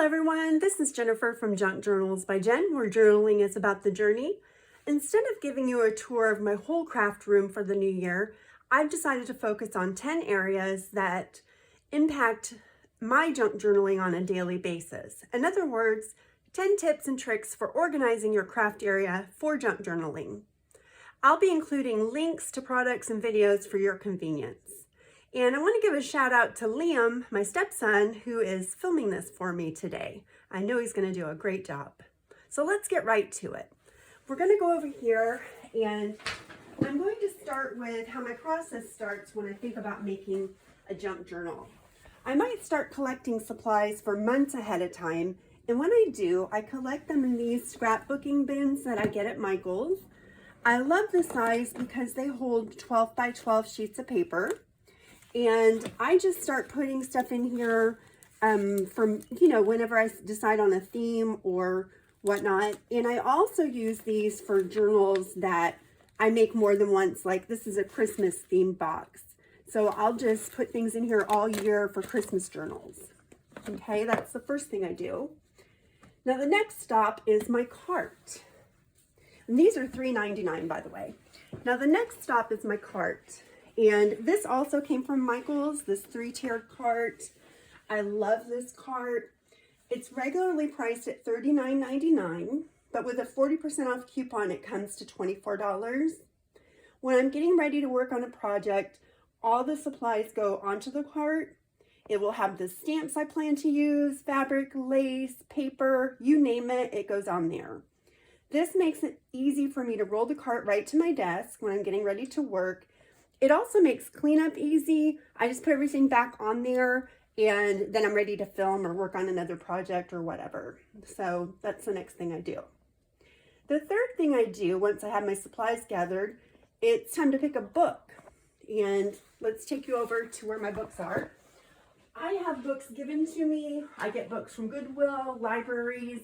Hello everyone, this is Jennifer from Junk Journals by Jen, where journaling is about the journey. Instead of giving you a tour of my whole craft room for the new year, I've decided to focus on 10 areas that impact my junk journaling on a daily basis. In other words, 10 tips and tricks for organizing your craft area for junk journaling. I'll be including links to products and videos for your convenience. And I want to give a shout out to Liam, my stepson, who is filming this for me today. I know he's going to do a great job. So let's get right to it. We're going to go over here and I'm going to start with how my process starts when I think about making a junk journal. I might start collecting supplies for months ahead of time. And when I do, I collect them in these scrapbooking bins that I get at Michael's. I love the size because they hold 12 by 12 sheets of paper. And I just start putting stuff in here whenever I decide on a theme or whatnot. And I also use these for journals that I make more than once. Like this is a Christmas theme box. So I'll just put things in here all year for Christmas journals. Okay, that's the first thing I do. Now the next stop is my cart. And these are $3.99, by the way. Now the next stop is my cart. And this also came from Michael's, this 3-tiered cart. I love this cart. It's regularly priced at $39.99, but with a 40% off coupon, it comes to $24. When I'm getting ready to work on a project, all the supplies go onto the cart. It will have the stamps I plan to use, fabric, lace, paper, you name it, it goes on there. This makes it easy for me to roll the cart right to my desk when I'm getting ready to work. It also makes cleanup easy. I just put everything back on there and then I'm ready to film or work on another project or whatever. So that's the next thing I do. The third thing I do once I have my supplies gathered, it's time to pick a book. And let's take you over to where my books are. I have books given to me. I get books from Goodwill, libraries,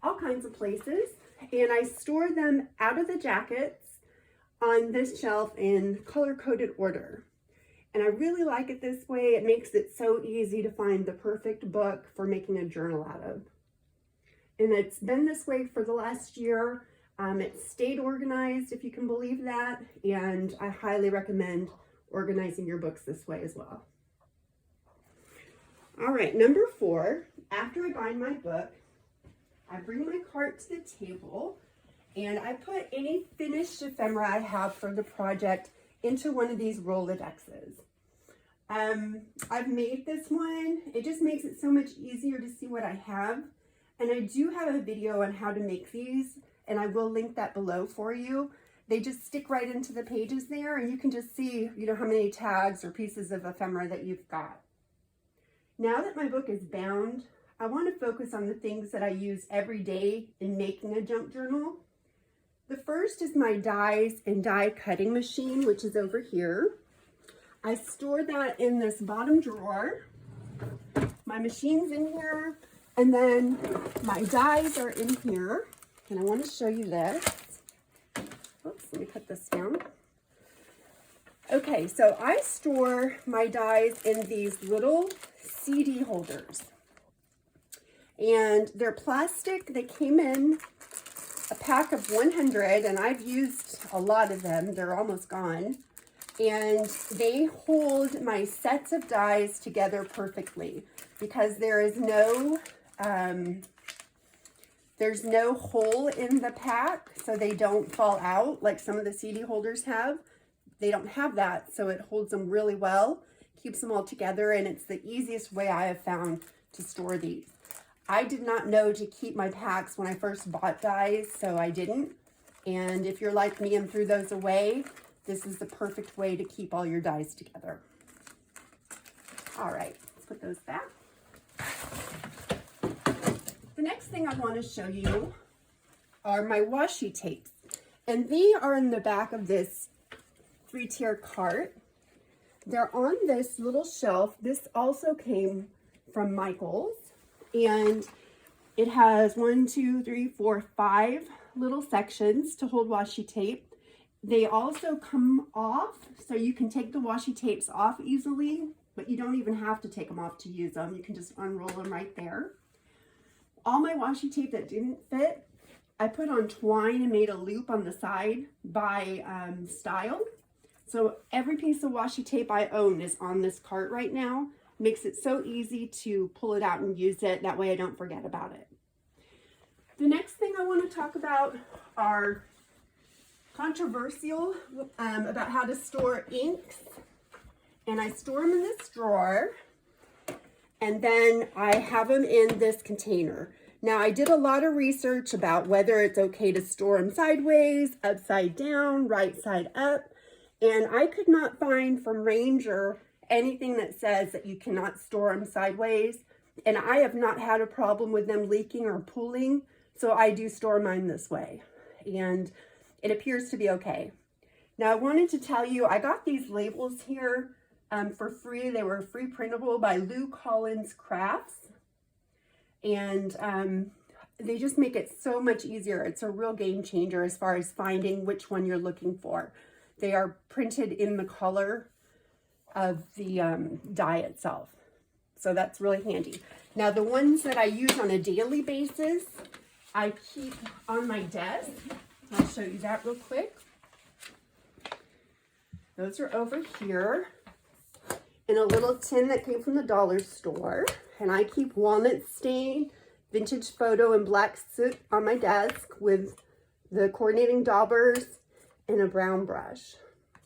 all kinds of places. And I store them out of the jackets on this shelf in color-coded order. And I really like it this way. It makes it so easy to find the perfect book for making a journal out of. And it's been this way for the last year. It's stayed organized, if you can believe that. And I highly recommend organizing your books this way as well. All right, number 4, after I bind my book, I bring my cart to the table and I put any finished ephemera I have for the project into one of these Rolodexes. I've made this one. It just makes it so much easier to see what I have. And I do have a video on how to make these, and I will link that below for you. They just stick right into the pages there, and you can just see, how many tags or pieces of ephemera that you've got. Now that my book is bound, I want to focus on the things that I use every day in making a junk journal. The first is my dies and die cutting machine, which is over here. I store that in this bottom drawer. My machine's in here, and then my dies are in here. And I want to show you this. Oops, let me put this down. Okay, so I store my dies in these little CD holders. And they're plastic. They came in a pack of 100, and I've used a lot of them. They're almost gone. And they hold my sets of dies together perfectly because there's no hole in the pack, so they don't fall out like some of the CD holders have. They don't have that, so it holds them really well, keeps them all together, and it's the easiest way I have found to store these. I did not know to keep my packs when I first bought dies, so I didn't. And if you're like me and threw those away, this is the perfect way to keep all your dies together. All right, let's put those back. The next thing I want to show you are my washi tapes. And they are in the back of this 3-tier cart. They're on this little shelf. This also came from Michael's. And it has 5 little sections to hold washi tape. They also come off, so you can take the washi tapes off easily, but you don't even have to take them off to use them. You can just unroll them right there. All my washi tape that didn't fit, I put on twine and made a loop on the side by style. So every piece of washi tape I own is on this cart right now. Makes it so easy to pull it out and use it. That way I don't forget about it. The next thing I want to talk about are controversial about how to store inks. And I store them in this drawer. And then I have them in this container. Now I did a lot of research about whether it's okay to store them sideways, upside down, right side up. And I could not find from Ranger anything that says that you cannot store them sideways. And I have not had a problem with them leaking or pooling. So I do store mine this way. And it appears to be okay. Now I wanted to tell you, I got these labels here for free. They were free printable by Lou Collins Crafts. And they just make it so much easier. It's a real game changer as far as finding which one you're looking for. They are printed in the color of the die itself. So that's really handy. Now the ones that I use on a daily basis, I keep on my desk. I'll show you that real quick. Those are over here in a little tin that came from the dollar store. And I keep walnut stain, vintage photo, and black soot on my desk with the coordinating daubers and a brown brush.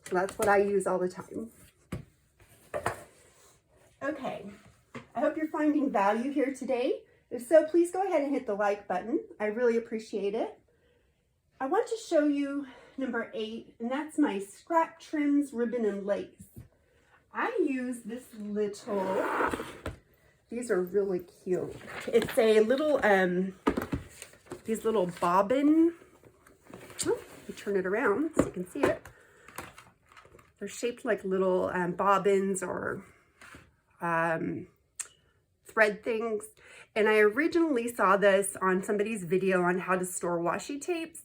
So that's what I use all the time. Okay, I hope you're finding value here today. If so, please go ahead and hit the like button. I really appreciate it. I want to show you number 8, and that's my scrap trims, ribbon, and lace. I use this little, these are really cute. It's a little, these little bobbin, oh, you turn it around so you can see it. They're shaped like little bobbins or thread things. And I originally saw this on somebody's video on how to store washi tapes.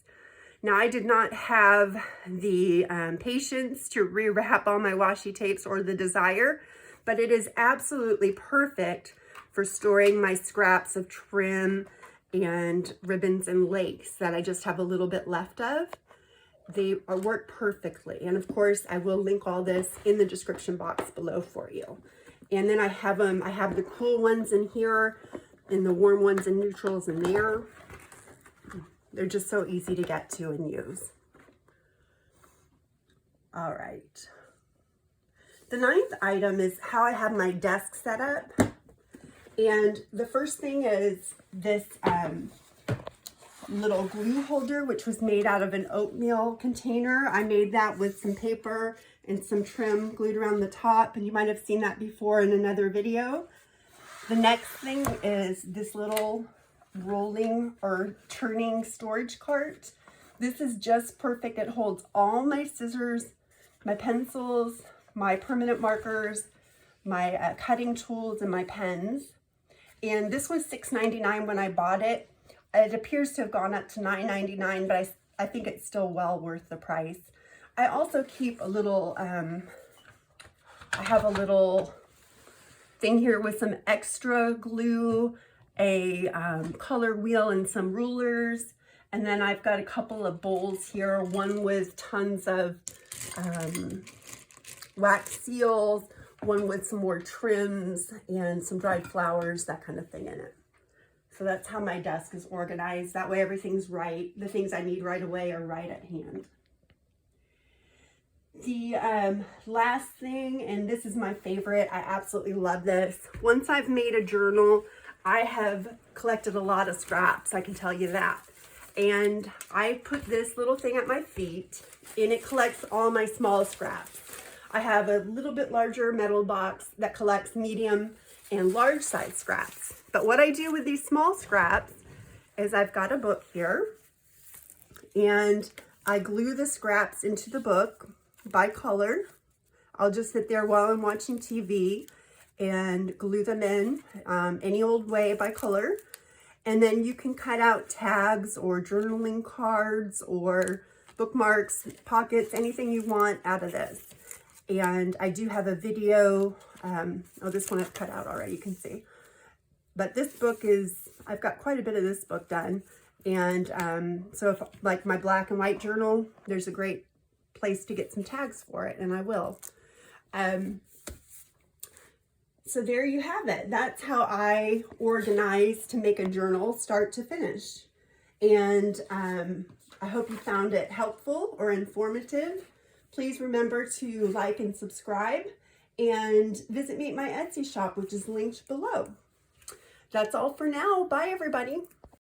Now I did not have the patience to rewrap all my washi tapes or the desire, but it is absolutely perfect for storing my scraps of trim and ribbons and lace that I just have a little bit left of. They work perfectly. And of course, I will link all this in the description box below for you. And then I have the cool ones in here and the warm ones and neutrals in there. They're just so easy to get to and use. All right. The 9th item is how I have my desk set up. And the first thing is this little glue holder, which was made out of an oatmeal container. I made that with some paper and some trim glued around the top, and you might have seen that before in another video. The next thing is this little rolling or turning storage cart. This is just perfect. It holds all my scissors, my pencils, my permanent markers, my cutting tools, and my pens. And this was $6.99 when I bought it. It appears to have gone up to $9.99, but I think it's still well worth the price. I also keep a little, I have a little thing here with some extra glue, a color wheel, and some rulers. And then I've got a couple of bowls here, one with tons of wax seals, one with some more trims and some dried flowers, that kind of thing in it. So that's how my desk is organized. That way everything's right. The things I need right away are right at hand. The last thing, and this is my favorite, I absolutely love this. Once I've made a journal, I have collected a lot of scraps, I can tell you that. And I put this little thing at my feet, and it collects all my small scraps. I have a little bit larger metal box that collects medium and large size scraps. But what I do with these small scraps is I've got a book here, and I glue the scraps into the book by color. I'll just sit there while I'm watching TV and glue them in any old way by color. And then you can cut out tags or journaling cards or bookmarks, pockets, anything you want out of this. And I do have a video. Oh, this one I've cut out already, you can see. But this book is I've got quite a bit of this book done. And so if like my black and white journal, there's a great place to get some tags for it, and I will. So there you have it. That's how I organize to make a journal start to finish. And I hope you found it helpful or informative. Please remember to like and subscribe, and visit me at my Etsy shop, which is linked below. That's all for now. Bye, everybody.